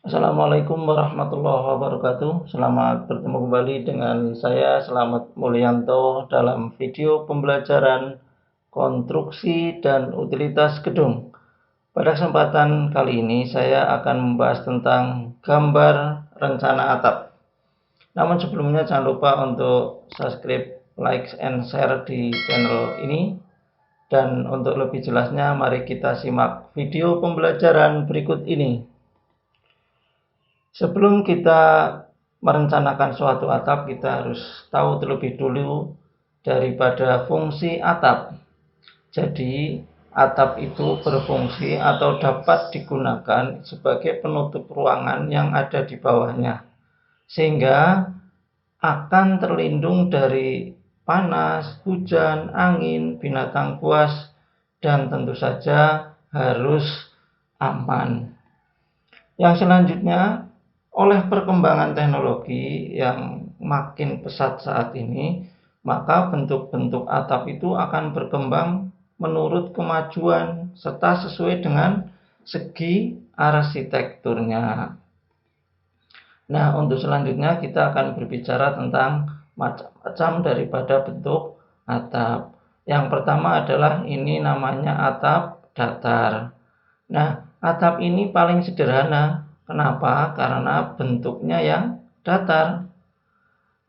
Assalamualaikum warahmatullahi wabarakatuh. Selamat bertemu kembali dengan saya Selamat Mulyanto dalam video pembelajaran konstruksi dan utilitas gedung. Pada kesempatan kali ini saya akan membahas tentang gambar rencana atap. Namun sebelumnya jangan lupa untuk subscribe, like, and share di channel ini. Dan untuk lebih jelasnya mari kita simak video pembelajaran berikut ini. Sebelum kita merencanakan suatu atap, kita harus tahu terlebih dulu daripada fungsi atap. Jadi, atap itu berfungsi atau dapat digunakan sebagai penutup ruangan yang ada di bawahnya, sehingga akan terlindung dari panas, hujan, angin, binatang buas, dan tentu saja harus aman. Yang selanjutnya, oleh perkembangan teknologi yang makin pesat saat ini, maka bentuk-bentuk atap itu akan berkembang menurut kemajuan serta sesuai dengan segi arsitekturnya. Nah, untuk selanjutnya kita akan berbicara tentang macam-macam daripada bentuk atap. Yang pertama adalah ini namanya atap datar. Nah, atap ini paling sederhana. Kenapa? Karena bentuknya yang datar.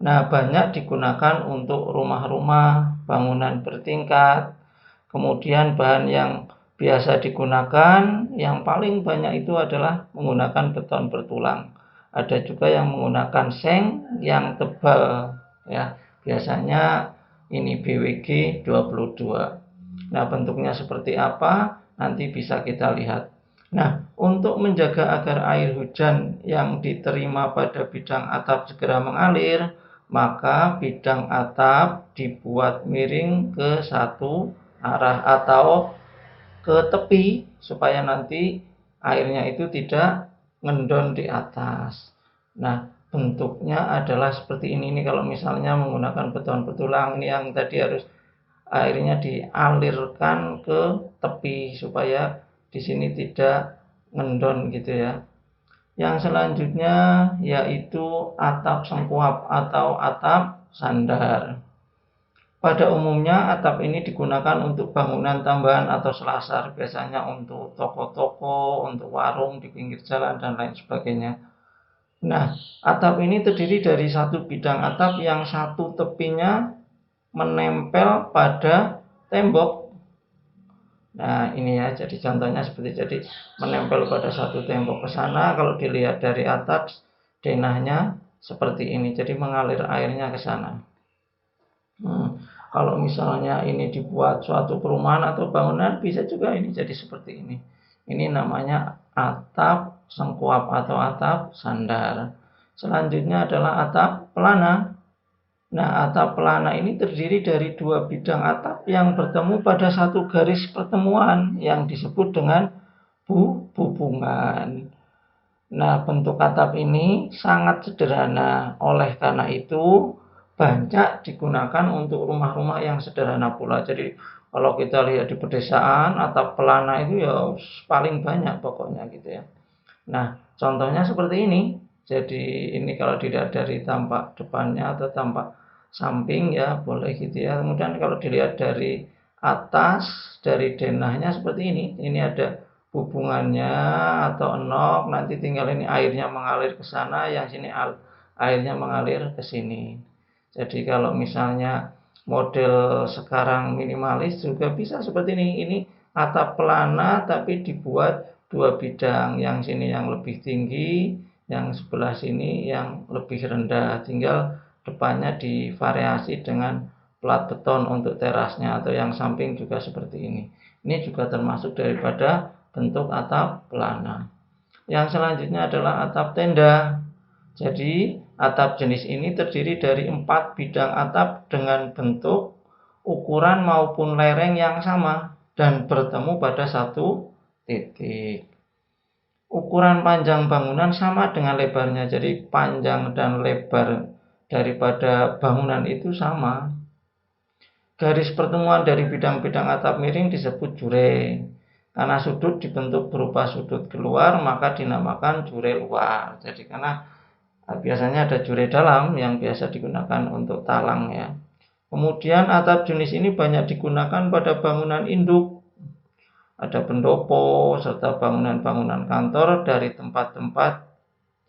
Nah, banyak digunakan untuk rumah-rumah, bangunan bertingkat. Kemudian bahan yang biasa digunakan, yang paling banyak itu adalah menggunakan beton bertulang. Ada juga yang menggunakan seng yang tebal, ya. Biasanya ini BWG 22. Nah, bentuknya seperti apa? Nanti bisa kita lihat. Nah, untuk menjaga agar air hujan yang diterima pada bidang atap segera mengalir, maka bidang atap dibuat miring ke satu arah atau ke tepi supaya nanti airnya itu tidak ngendon di atas. Nah, bentuknya adalah seperti ini. Ini kalau misalnya menggunakan beton betulang, ini yang tadi harus airnya dialirkan ke tepi supaya di sini tidak ngendon gitu ya. Yang selanjutnya yaitu atap sengkuap atau atap sandar. Pada umumnya atap ini digunakan untuk bangunan tambahan atau selasar, biasanya untuk toko-toko, untuk warung di pinggir jalan dan lain sebagainya. Nah, atap ini terdiri dari satu bidang atap yang satu tepinya menempel pada tembok. Nah, ini ya, jadi contohnya seperti jadi menempel pada satu tembok ke sana. Kalau dilihat dari atas, denahnya seperti ini, jadi mengalir airnya ke sana. Kalau misalnya ini dibuat suatu perumahan atau bangunan, bisa juga ini jadi seperti ini. Ini namanya atap sengkuap atau atap sandar. Selanjutnya adalah atap pelana. Nah, atap pelana ini terdiri dari dua bidang atap yang bertemu pada satu garis pertemuan yang disebut dengan bubungan. Nah, bentuk atap ini sangat sederhana. Oleh karena itu, banyak digunakan untuk rumah-rumah yang sederhana pula. Jadi, kalau kita lihat di pedesaan, atap pelana itu ya paling banyak pokoknya gitu ya. Nah, contohnya seperti ini. Jadi, ini kalau dilihat dari tampak depannya atau tampak samping ya boleh gitu ya. Kemudian kalau dilihat dari atas, dari denahnya seperti ini. Ini ada hubungannya atau enok, nanti tinggal ini airnya mengalir ke sana, yang sini airnya mengalir ke sini. Jadi kalau misalnya model sekarang minimalis juga bisa seperti ini. Ini atap pelana tapi dibuat dua bidang, yang sini yang lebih tinggi, yang sebelah sini yang lebih rendah. Tinggal depannya divariasi dengan plat beton untuk terasnya, atau yang samping juga seperti ini. Ini juga termasuk daripada bentuk atap pelana. Yang selanjutnya adalah atap tenda. Jadi atap jenis ini terdiri dari 4 bidang atap dengan bentuk, ukuran maupun lereng yang sama dan bertemu pada satu titik. Ukuran panjang bangunan sama dengan lebarnya, jadi panjang dan lebar daripada bangunan itu sama. Garis pertemuan dari bidang-bidang atap miring disebut jureng. Karena sudut dibentuk berupa sudut keluar, maka dinamakan jure luar. Jadi karena biasanya ada jure dalam yang biasa digunakan untuk talang ya. Kemudian atap jenis ini banyak digunakan pada bangunan induk, ada pendopo, serta bangunan-bangunan kantor dari tempat-tempat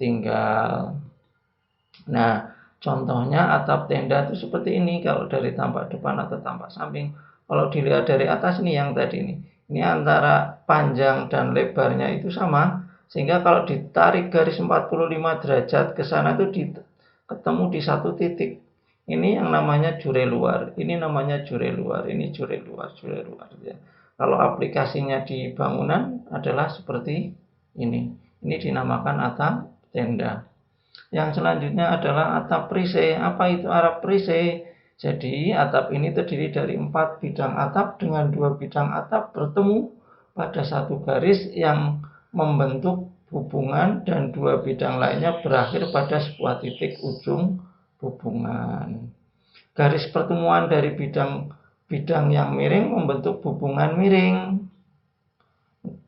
tinggal. Nah, contohnya atap tenda itu seperti ini kalau dari tampak depan atau tampak samping. Kalau dilihat dari atas nih yang tadi ini antara panjang dan lebarnya itu sama, sehingga kalau ditarik garis 45 derajat ke sana itu ketemu di satu titik. Ini yang namanya jure luar, ini namanya jure luar, ini jure luar, jure luar. Ya. Kalau aplikasinya di bangunan adalah seperti ini. Ini dinamakan atap tenda. Yang selanjutnya adalah atap perisai. Apa itu atap perisai? Jadi atap ini terdiri dari 4 bidang atap dengan 2 bidang atap bertemu pada satu garis yang membentuk hubungan dan 2 bidang lainnya berakhir pada sebuah titik ujung hubungan. Garis pertemuan dari bidang yang miring membentuk hubungan miring.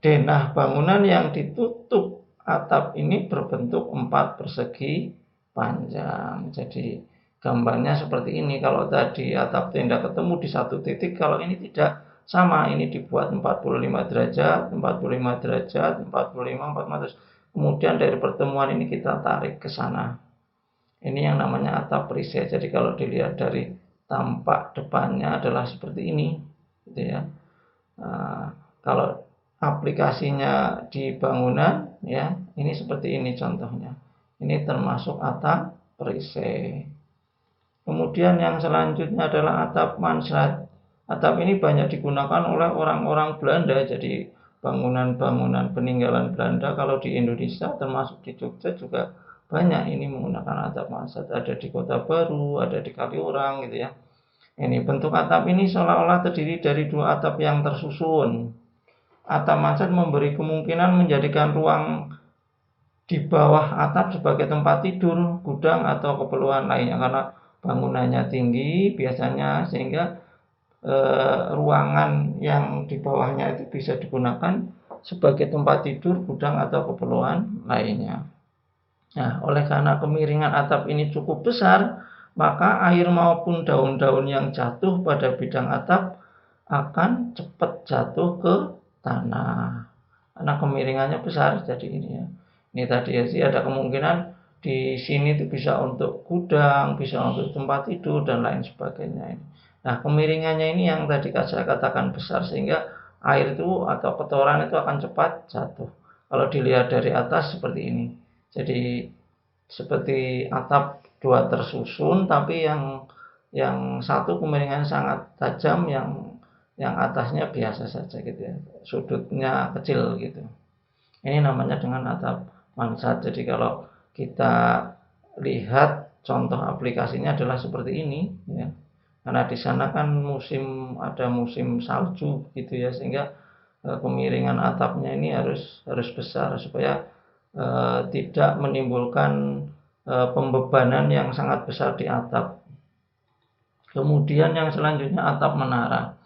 Denah bangunan yang ditutup atap ini berbentuk 4 persegi panjang. Jadi gambarnya seperti ini. Kalau tadi atap tenda ketemu di satu titik, kalau ini tidak sama. Ini dibuat 45 derajat, 45 derajat, 45, 45. Kemudian dari pertemuan ini kita tarik ke sana. Ini yang namanya atap perisai. Jadi kalau dilihat dari tampak depannya adalah seperti ini, gitu ya. Nah, kalau aplikasinya di bangunan ya, ini seperti ini contohnya. Ini termasuk atap perisai. Kemudian yang selanjutnya adalah atap mansard. Atap ini banyak digunakan oleh orang-orang Belanda. Jadi bangunan-bangunan peninggalan Belanda kalau di Indonesia termasuk di Jogja juga banyak ini menggunakan atap mansard. Ada di Kota Baru, ada di Kaliurang gitu ya. Ini bentuk atap ini seolah-olah terdiri dari 2 atap yang tersusun. Atap mansard memberi kemungkinan menjadikan ruang di bawah atap sebagai tempat tidur, gudang, atau keperluan lainnya karena bangunannya tinggi biasanya sehingga ruangan yang di bawahnya itu bisa digunakan sebagai tempat tidur, gudang, atau keperluan lainnya. Nah, oleh karena kemiringan atap ini cukup besar, maka air maupun daun-daun yang jatuh pada bidang atap akan cepat jatuh ke tanah. Karena kemiringannya besar, jadi ini ya. Ini tadi ya sih ada kemungkinan di sini itu bisa untuk gudang, bisa untuk tempat tidur dan lain sebagainya. Nah, kemiringannya ini yang tadi saya katakan besar sehingga air itu atau kotoran itu akan cepat jatuh. Kalau dilihat dari atas seperti ini. Jadi seperti atap 2 tersusun tapi yang satu kemiringannya sangat tajam, yang atasnya biasa saja gitu ya. Sudutnya kecil gitu. Ini namanya dengan atap mansard. Jadi kalau kita lihat contoh aplikasinya adalah seperti ini ya. Karena di sana kan ada musim salju gitu ya, sehingga kemiringan atapnya ini harus besar supaya tidak menimbulkan pembebanan yang sangat besar di atap. Kemudian yang selanjutnya atap menara.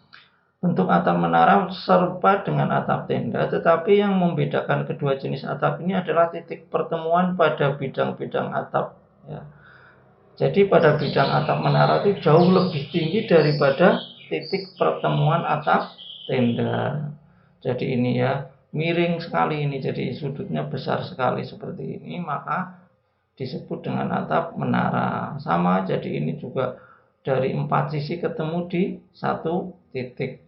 Bentuk atap menara serupa dengan atap tenda, tetapi yang membedakan kedua jenis atap ini adalah titik pertemuan pada bidang-bidang atap. Ya. Jadi pada bidang atap menara itu jauh lebih tinggi daripada titik pertemuan atap tenda. Jadi ini ya, miring sekali ini, jadi sudutnya besar sekali seperti ini, maka disebut dengan atap menara. Sama, jadi ini juga dari 4 sisi ketemu di satu titik.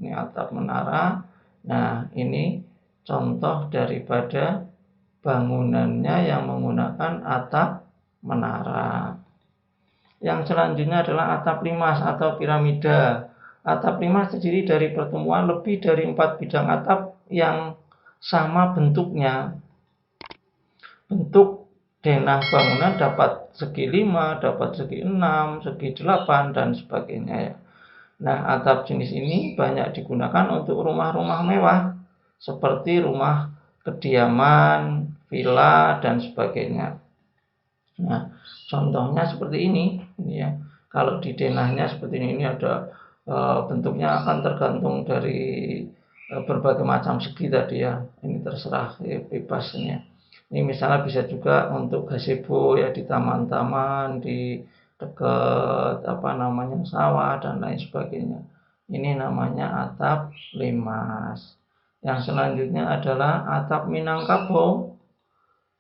Ini atap menara. Nah, ini contoh daripada bangunannya yang menggunakan atap menara. Yang selanjutnya adalah atap limas atau piramida. Atap limas terdiri dari pertemuan lebih dari 4 bidang atap yang sama bentuknya. Bentuk denah bangunan dapat segi 5, dapat segi 6, segi 8, dan sebagainya. Nah, atap jenis ini banyak digunakan untuk rumah-rumah mewah seperti rumah kediaman, villa, dan sebagainya. Nah, contohnya seperti ini ya. Kalau di denahnya seperti ini ada bentuknya akan tergantung dari berbagai macam segi tadi ya. Ini terserah ya, bebas ini ya. Ini misalnya bisa juga untuk gazebo ya di taman-taman, di dekat sawah dan lain sebagainya. Ini namanya atap limas. Yang selanjutnya adalah atap Minangkabau.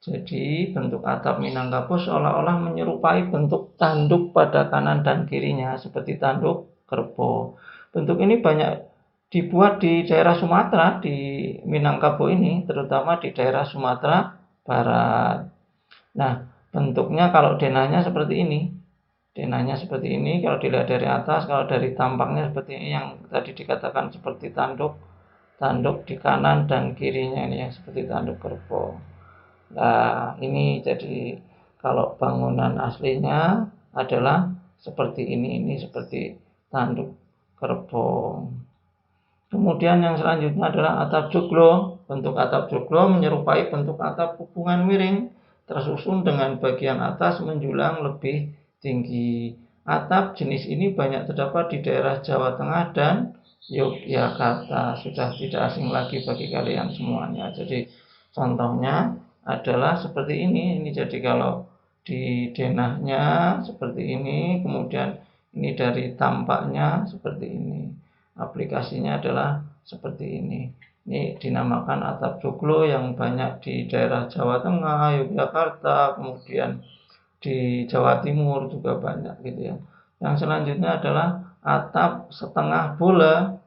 Jadi bentuk atap Minangkabau seolah-olah menyerupai bentuk tanduk pada kanan dan kirinya seperti tanduk kerbau. Bentuk ini banyak dibuat di daerah Sumatera, di Minangkabau ini, terutama di daerah Sumatera Barat. Nah, bentuknya kalau denahnya seperti ini. Denahnya seperti ini kalau dilihat dari atas, kalau dari tampangnya seperti ini yang tadi dikatakan seperti tanduk di kanan dan kirinya ini yang seperti tanduk kerbau. Nah, ini jadi kalau bangunan aslinya adalah seperti ini seperti tanduk kerbau. Kemudian yang selanjutnya adalah atap joglo. Bentuk atap joglo menyerupai bentuk atap hubungan miring, tersusun dengan bagian atas menjulang lebih tinggi. Atap jenis ini banyak terdapat di daerah Jawa Tengah dan Yogyakarta. Sudah tidak asing lagi bagi kalian semuanya. Jadi contohnya adalah seperti ini. Ini jadi kalau di denahnya seperti ini, kemudian ini dari tampaknya seperti ini. Aplikasinya adalah seperti ini. Ini dinamakan atap joglo yang banyak di daerah Jawa Tengah, Yogyakarta, kemudian di Jawa Timur juga banyak gitu ya. Yang selanjutnya adalah atap setengah bola.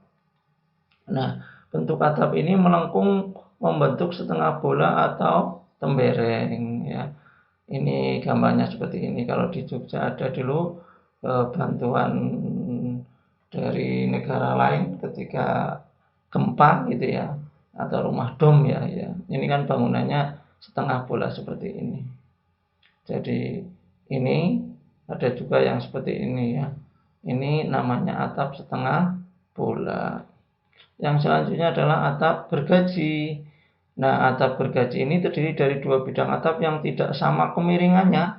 Nah, bentuk atap ini melengkung membentuk setengah bola atau tembereng ya. Ini gambarnya seperti ini. Kalau di Jogja ada dulu bantuan dari negara lain ketika gempa gitu ya, atau rumah dom ya. Ini kan bangunannya setengah bola seperti ini. Jadi ini ada juga yang seperti ini ya. Ini namanya atap setengah bola. Yang selanjutnya adalah atap gergaji. Nah, atap gergaji ini terdiri dari dua bidang atap yang tidak sama kemiringannya.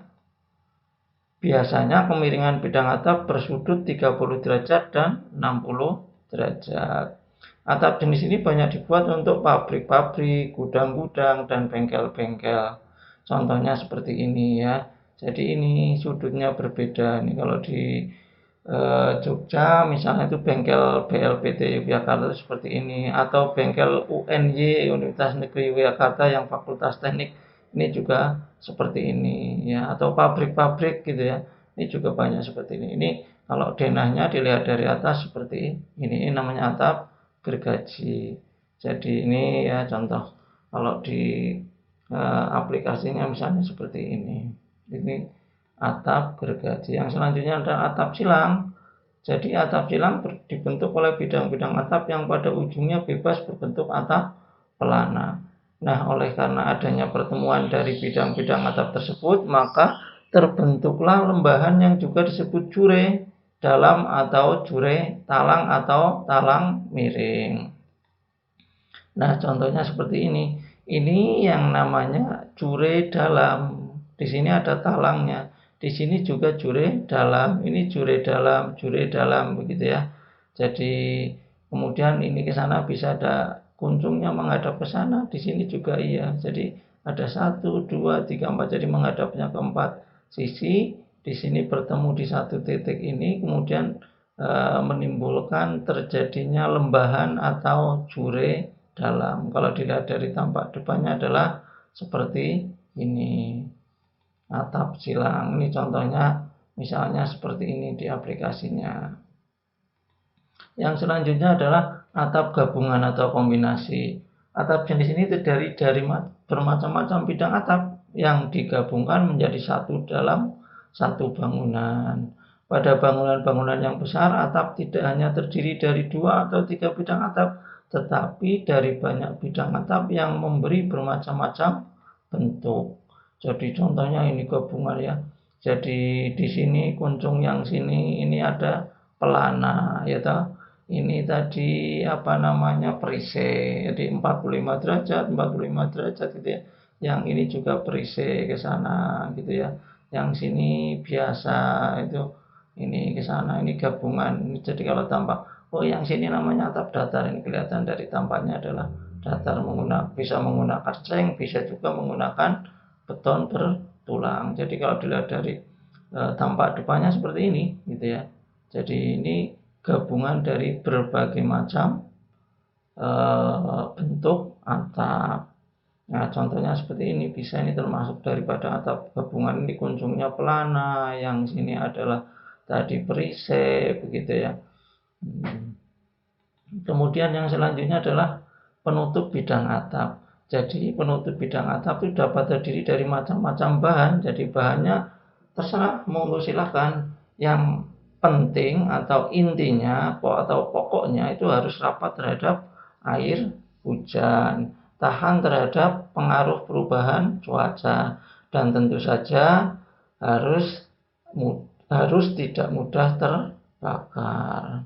Biasanya kemiringan bidang atap bersudut 30 derajat dan 60 derajat. Atap jenis ini banyak dibuat untuk pabrik-pabrik, gudang-gudang, dan bengkel-bengkel. Contohnya seperti ini ya. Jadi ini sudutnya berbeda. Ini kalau di Jogja misalnya itu bengkel BLPT Yogyakarta seperti ini, atau bengkel UNY Universitas Negeri Yogyakarta yang Fakultas Teknik ini juga seperti ini ya, atau pabrik-pabrik gitu ya, ini juga banyak seperti ini. Ini kalau denahnya dilihat dari atas seperti ini namanya atap gergaji. Jadi ini ya contoh kalau di aplikasinya misalnya seperti ini atap gergaji. Yang selanjutnya ada atap silang. Jadi atap silang dibentuk oleh bidang-bidang atap yang pada ujungnya bebas berbentuk atap pelana. Nah, oleh karena adanya pertemuan dari bidang-bidang atap tersebut, maka terbentuklah lembahan yang juga disebut jure dalam atau jure talang atau talang miring. Nah, contohnya seperti ini. Ini yang namanya jure dalam. Di sini ada talangnya. Di sini juga jure dalam. Ini jure dalam begitu ya. Jadi kemudian ini ke sana bisa ada kuncungnya menghadap ke sana. Di sini juga iya. Jadi ada 1, 2, 3, 4. Jadi menghadapnya ke 4 sisi. Di sini bertemu di satu titik ini. Kemudian menimbulkan terjadinya lembahan atau jure dalam. Kalau dilihat dari tampak depannya adalah seperti ini. Atap silang. Ini contohnya misalnya seperti ini di aplikasinya. Yang selanjutnya adalah atap gabungan atau kombinasi. Atap jenis ini terdiri dari bermacam-macam bidang atap yang digabungkan menjadi satu dalam satu bangunan. Pada bangunan-bangunan yang besar, atap tidak hanya terdiri dari 2 atau 3 bidang atap, tetapi dari banyak bidang atap yang memberi bermacam-macam bentuk. Jadi contohnya ini gabungan ya. Jadi di sini kuncung yang sini ini ada pelana ya toh. Ini tadi perisai. Jadi 45 derajat gitu ya. Yang ini juga perisai ke sana gitu ya. Yang sini biasa itu ini ke sana, ini gabungan. Jadi kalau tampak oh yang sini namanya atap datar, ini kelihatan dari tampaknya adalah datar, bisa menggunakan seng, bisa juga menggunakan beton bertulang. Jadi kalau dilihat dari tampak depannya seperti ini gitu ya. Jadi ini gabungan dari berbagai macam bentuk atap. Nah, contohnya seperti ini, bisa ini termasuk daripada atap gabungan, ini kunjungnya pelana, yang sini adalah tadi perisai, begitu ya. Kemudian yang selanjutnya adalah penutup bidang atap. Jadi penutup bidang atap itu dapat terdiri dari macam-macam bahan. Jadi bahannya terserah, monggo silahkan. Yang penting atau intinya atau pokoknya itu harus rapat terhadap air hujan, tahan terhadap pengaruh perubahan cuaca, dan tentu saja harus tidak mudah terbakar.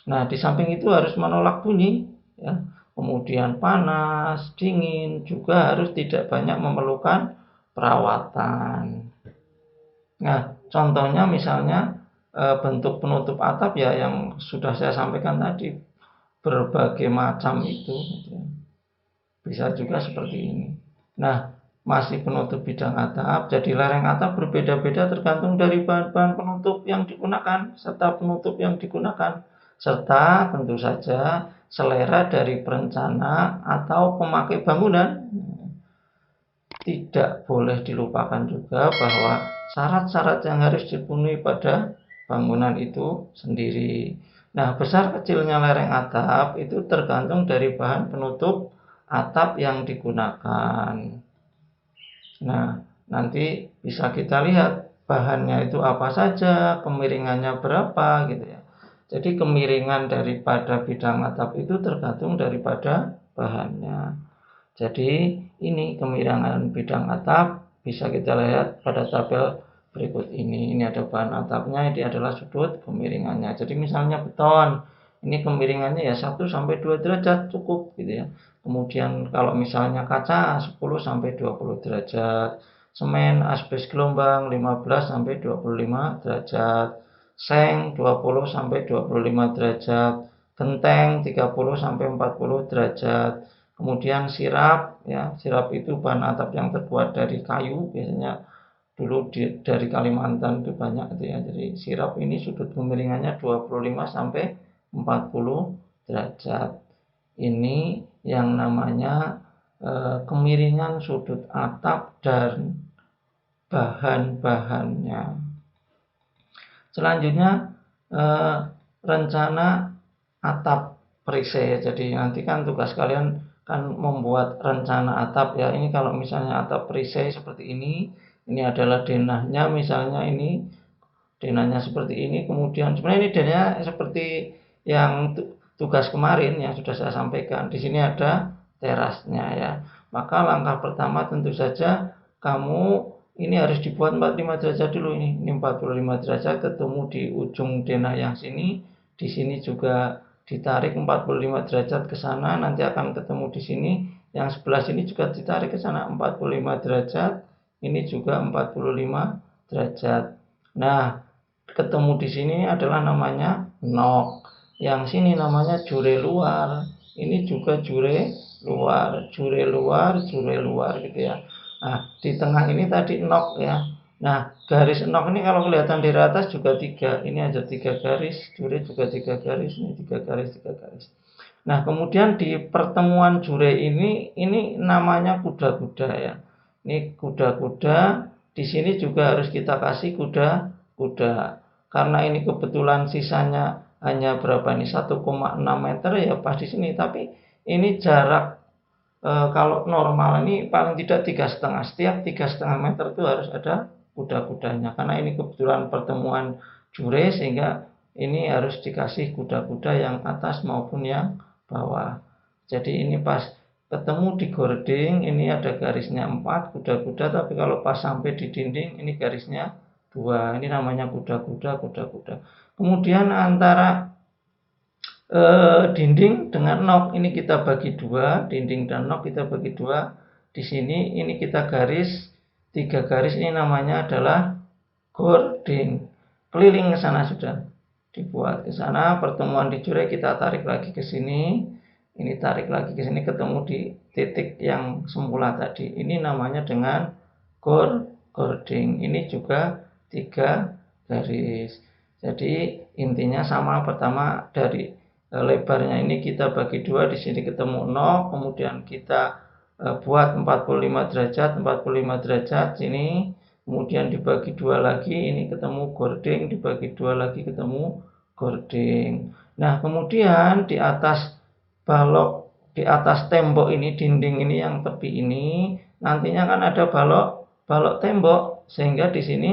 Nah, di samping itu harus menolak bunyi, ya. Kemudian panas, dingin, juga harus tidak banyak memerlukan perawatan. Nah, contohnya misalnya bentuk penutup atap ya yang sudah saya sampaikan tadi, berbagai macam itu. Bisa juga seperti ini. Nah, masih penutup bidang atap, jadi lereng atap berbeda-beda tergantung dari bahan-bahan penutup yang digunakan, serta penutup yang digunakan, serta tentu saja selera dari perencana atau pemakai bangunan. Tidak boleh dilupakan juga bahwa syarat-syarat yang harus dipenuhi pada bangunan itu sendiri. Nah, besar kecilnya lereng atap itu tergantung dari bahan penutup atap yang digunakan. Nah, nanti bisa kita lihat bahannya itu apa saja, kemiringannya berapa gitu ya. Jadi kemiringan daripada bidang atap itu tergantung daripada bahannya. Jadi ini kemiringan bidang atap bisa kita lihat pada tabel berikut ini. Ini ada bahan atapnya, ini adalah sudut kemiringannya. Jadi misalnya beton, ini kemiringannya ya 1 sampai 2 derajat cukup gitu ya. Kemudian kalau misalnya kaca 10 sampai 20 derajat, semen asbes gelombang 15 sampai 25 derajat, seng 20 sampai 25 derajat, genteng 30 sampai 40 derajat. Kemudian sirap, ya sirap itu bahan atap yang terbuat dari kayu, biasanya dulu dari Kalimantan itu banyak itu ya. Jadi sirap ini sudut kemiringannya 25 sampai 40 derajat. Ini yang namanya kemiringan sudut atap dan bahan-bahannya. Selanjutnya rencana atap perisai. Jadi nanti kan tugas kalian kan membuat rencana atap ya. Ini kalau misalnya atap perisai seperti ini adalah denahnya, misalnya ini denahnya seperti ini, kemudian sebenarnya ini denahnya seperti yang tugas kemarin yang sudah saya sampaikan. Di sini ada terasnya ya. Maka langkah pertama tentu saja kamu ini harus dibuat 45 derajat dulu ini 45 derajat ketemu di ujung denah yang sini. Di sini juga ditarik 45 derajat ke sana, nanti akan ketemu di sini. Yang sebelah sini juga ditarik ke sana 45 derajat, ini juga 45 derajat. Nah, ketemu di sini adalah namanya nok. Yang sini namanya jure luar. Ini juga jure luar gitu ya. Nah, di tengah ini tadi nok ya. Nah, garis nok ini kalau kelihatan dari atas juga 3. Ini ada 3 garis, jure juga 3 garis, ini 3 garis, 3 garis. Nah, kemudian di pertemuan jure ini namanya kuda-kuda ya. Ini kuda-kuda, di sini juga harus kita kasih kuda-kuda. Karena ini kebetulan sisanya hanya berapa nih? 1,6 meter ya pas di sini, tapi ini jarak kalau normal ini paling tidak 3,5, setiap 3,5 meter itu harus ada kuda-kudanya, karena ini kebetulan pertemuan jure sehingga ini harus dikasih kuda-kuda yang atas maupun yang bawah. Jadi ini pas ketemu di gording ini ada garisnya 4 kuda-kuda, tapi kalau pas sampai di dinding ini garisnya 2. Ini namanya kuda-kuda. Kemudian antara dinding dengan nok ini kita bagi 2, dinding dan nok kita bagi 2. Di sini ini kita garis 3 garis, ini namanya adalah gording. Keliling ke sana sudah. dibuat ke sana, pertemuan di jure kita tarik lagi ke sini, ini tarik lagi ke sini, ketemu di titik yang semula tadi. Ini namanya dengan chording. Ini juga 3 garis. Jadi intinya sama. Pertama dari lebarnya ini kita bagi 2, di sini ketemu 0, kemudian kita buat 45 derajat, 45 derajat sini, kemudian dibagi 2 lagi, ini ketemu chording, dibagi 2 lagi ketemu chording. Nah, kemudian di atas balok, di atas tembok ini, dinding ini yang tepi ini, nantinya kan ada balok tembok, sehingga di sini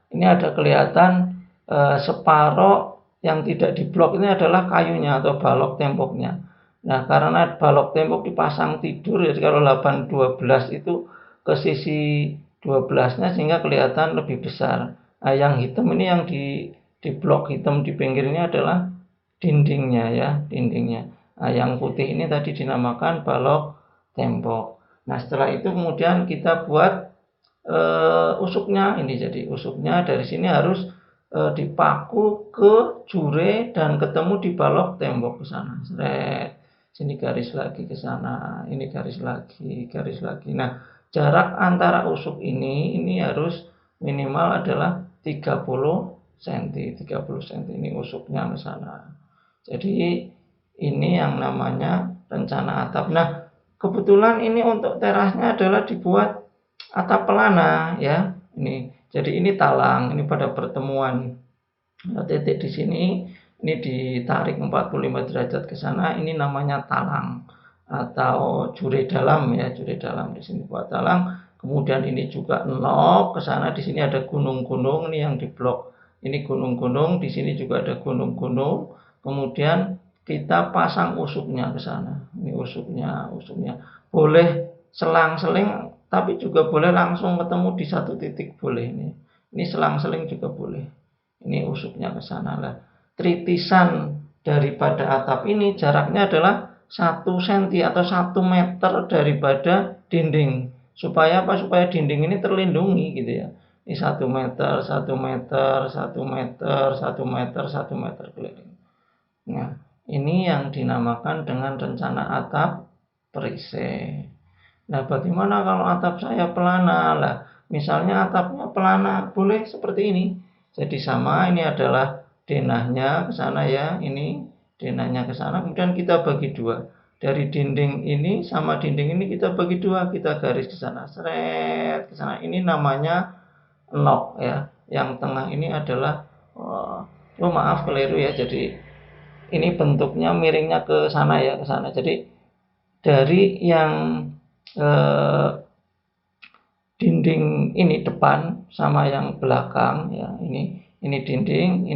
ini ada kelihatan separuh yang tidak diblok ini adalah kayunya atau balok temboknya. Nah, karena balok tembok dipasang tidur, jadi kalau 8-12 itu ke sisi 12-nya sehingga kelihatan lebih besar. Nah, yang hitam ini yang di blok hitam di pinggirnya adalah dindingnya ya, dindingnya. Nah, yang putih ini tadi dinamakan balok tembok. Nah, setelah itu kemudian kita buat usuknya ini. Jadi usuknya dari sini harus dipaku ke jure dan ketemu di balok tembok ke sana. Seret. Sini garis lagi ke sana, ini garis lagi, garis lagi. Nah, jarak antara usuk ini harus minimal adalah 30 cm, 30 cm. Ini usuknya ke sana. Jadi ini yang namanya rencana atap. Nah, kebetulan ini untuk terasnya adalah dibuat atap pelana ya. Jadi ini talang, ini pada pertemuan titik di sini, ini ditarik 45 derajat ke sana, ini namanya talang atau jure dalam ya, jure dalam. Di sini buat talang. Kemudian ini juga nok ke sana, di sini ada gunung-gunung, ini yang di blok. Ini gunung-gunung, di sini juga ada gunung-gunung. Kemudian kita pasang usuknya ke sana. Ini usuknya. Boleh selang-seling, tapi juga boleh langsung ketemu di satu titik, boleh ini. Ini selang-seling juga boleh. Ini usuknya ke sana lah. Tritisan daripada atap ini jaraknya adalah 1 cm atau 1 meter daripada dinding. Supaya apa? Supaya dinding ini terlindungi gitu ya. Ini 1 meter, 1 meter, 1 meter, 1 meter, 1 meter keliling. Nah, ini yang dinamakan dengan rencana atap perisai. Nah, bagaimana kalau atap saya pelana? Lah, misalnya atapnya pelana, boleh seperti ini. Jadi sama, ini adalah denahnya ke sana ya, ini denahnya ke sana, kemudian kita bagi 2. Dari dinding ini sama dinding ini kita bagi 2, kita garis ke sana, seret ke sana. Ini namanya nok ya. Yang tengah ini adalah maaf keliru ya. Jadi ini bentuknya miringnya ke sana ya, ke sana. Jadi dari yang dinding ini depan sama yang belakang ya, ini dinding,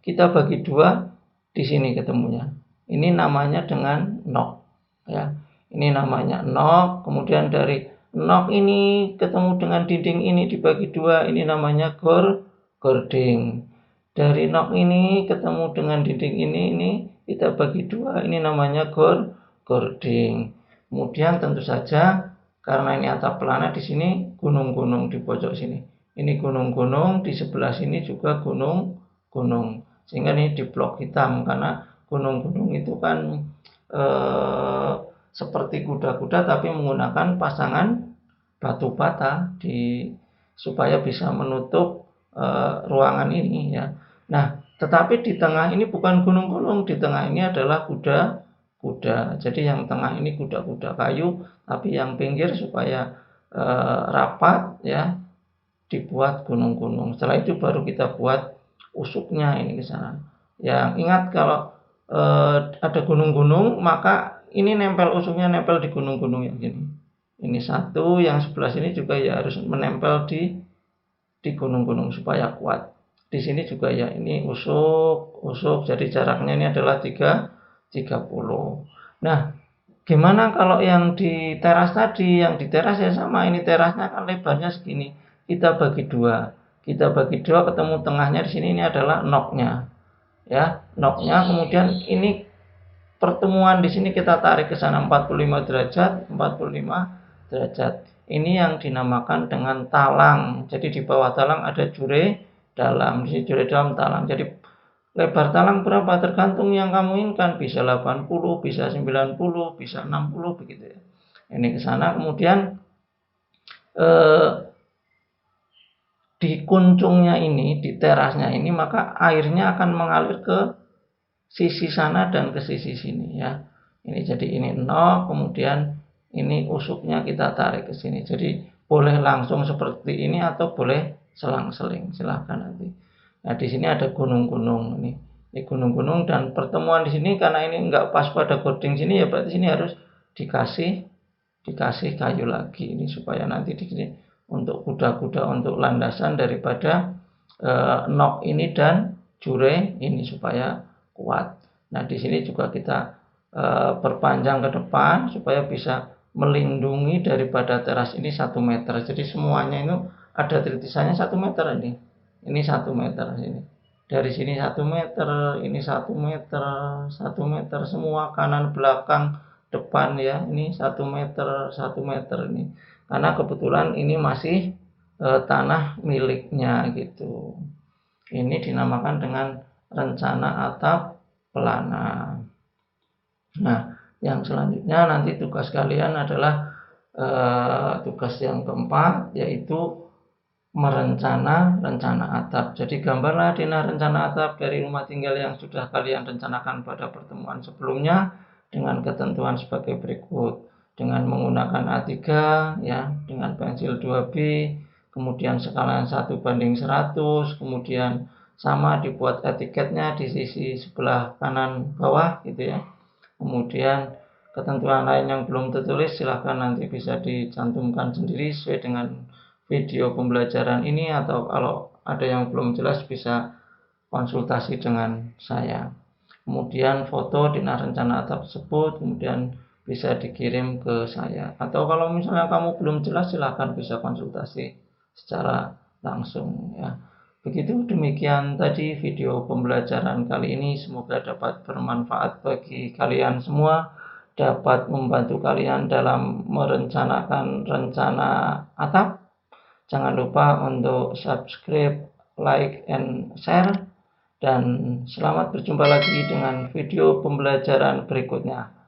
kita bagi 2, di sini ketemunya. Ini namanya dengan nok ya. Ini namanya nok. Kemudian dari nok ini ketemu dengan dinding ini dibagi 2, ini namanya chording. Dari nok ini ketemu dengan dinding ini kita bagi 2, ini namanya chording. Kemudian tentu saja karena ini atap pelana, di sini gunung-gunung di pojok sini. Ini gunung-gunung, di sebelah sini juga gunung-gunung. Sehingga ini di blok hitam karena gunung-gunung itu kan seperti kuda-kuda tapi menggunakan pasangan batu bata supaya bisa menutup ruangan ini ya. Nah, tetapi di tengah ini bukan gunung-gunung, di tengah ini adalah kuda. Jadi yang tengah ini kuda-kuda kayu, tapi yang pinggir supaya rapat ya, dibuat gunung-gunung. Setelah itu baru kita buat usuknya ini ke sana. Yang ingat kalau ada gunung-gunung, maka ini nempel usuknya nempel di gunung-gunung yang gini. Ini satu, yang sebelah sini juga ya harus menempel di gunung-gunung supaya kuat. Di sini juga ya, ini usuk. Jadi jaraknya ini adalah 30. Nah, gimana kalau yang di teras tadi? Yang di teras ya sama, ini terasnya kan lebarnya segini. Kita bagi 2. Ketemu tengahnya di sini, ini adalah noknya. Ya, noknya. Kemudian ini pertemuan di sini kita tarik ke sana 45 derajat. Ini yang dinamakan dengan talang. Jadi di bawah talang ada jure dalam, di sini jure dalam talang. Jadi lebar talang berapa tergantung yang kamu inginkan, bisa 80, bisa 90, bisa 60 begitu ya. Ini ke sana, kemudian di kuncungnya ini, di terasnya ini, maka airnya akan mengalir ke sisi sana dan ke sisi sini ya. Ini jadi ini 0, kemudian ini usupnya kita tarik ke sini. Jadi boleh langsung seperti ini atau boleh selang-seling, silahkan nanti. Nah di sini ada gunung-gunung ini gunung-gunung, dan pertemuan di sini karena ini enggak pas pada coding sini ya, berarti sini harus dikasih kayu lagi ini supaya nanti di sini untuk kuda-kuda untuk landasan daripada nok ini dan jure ini supaya kuat. Nah di sini juga kita perpanjang ke depan supaya bisa melindungi daripada teras ini 1 meter. Jadi semuanya itu ada tritisannya 1 meter ini. Ini 1 meter sini. Dari sini 1 meter, ini 1 meter, 1 meter semua kanan belakang depan ya. Ini 1 meter, 1 meter ini. Karena kebetulan ini masih tanah miliknya gitu. Ini dinamakan dengan rencana atap pelana. Nah, yang selanjutnya nanti tugas kalian adalah tugas yang keempat, yaitu rencana atap. Jadi gambarlah rencana atap dari rumah tinggal yang sudah kalian rencanakan pada pertemuan sebelumnya dengan ketentuan sebagai berikut. Dengan menggunakan A3 ya, dengan pensil 2B, kemudian skala 1:100, kemudian sama dibuat etiketnya di sisi sebelah kanan bawah gitu ya. Kemudian ketentuan lain yang belum tertulis silahkan nanti bisa dicantumkan sendiri sesuai dengan video pembelajaran ini, atau kalau ada yang belum jelas bisa konsultasi dengan saya. Kemudian foto rencana atap tersebut kemudian bisa dikirim ke saya, atau kalau misalnya kamu belum jelas silahkan bisa konsultasi secara langsung ya. Begitu, demikian tadi video pembelajaran kali ini, semoga dapat bermanfaat bagi kalian semua, dapat membantu kalian dalam merencanakan rencana atap. Jangan lupa untuk subscribe, like, and share, dan selamat berjumpa lagi dengan video pembelajaran berikutnya.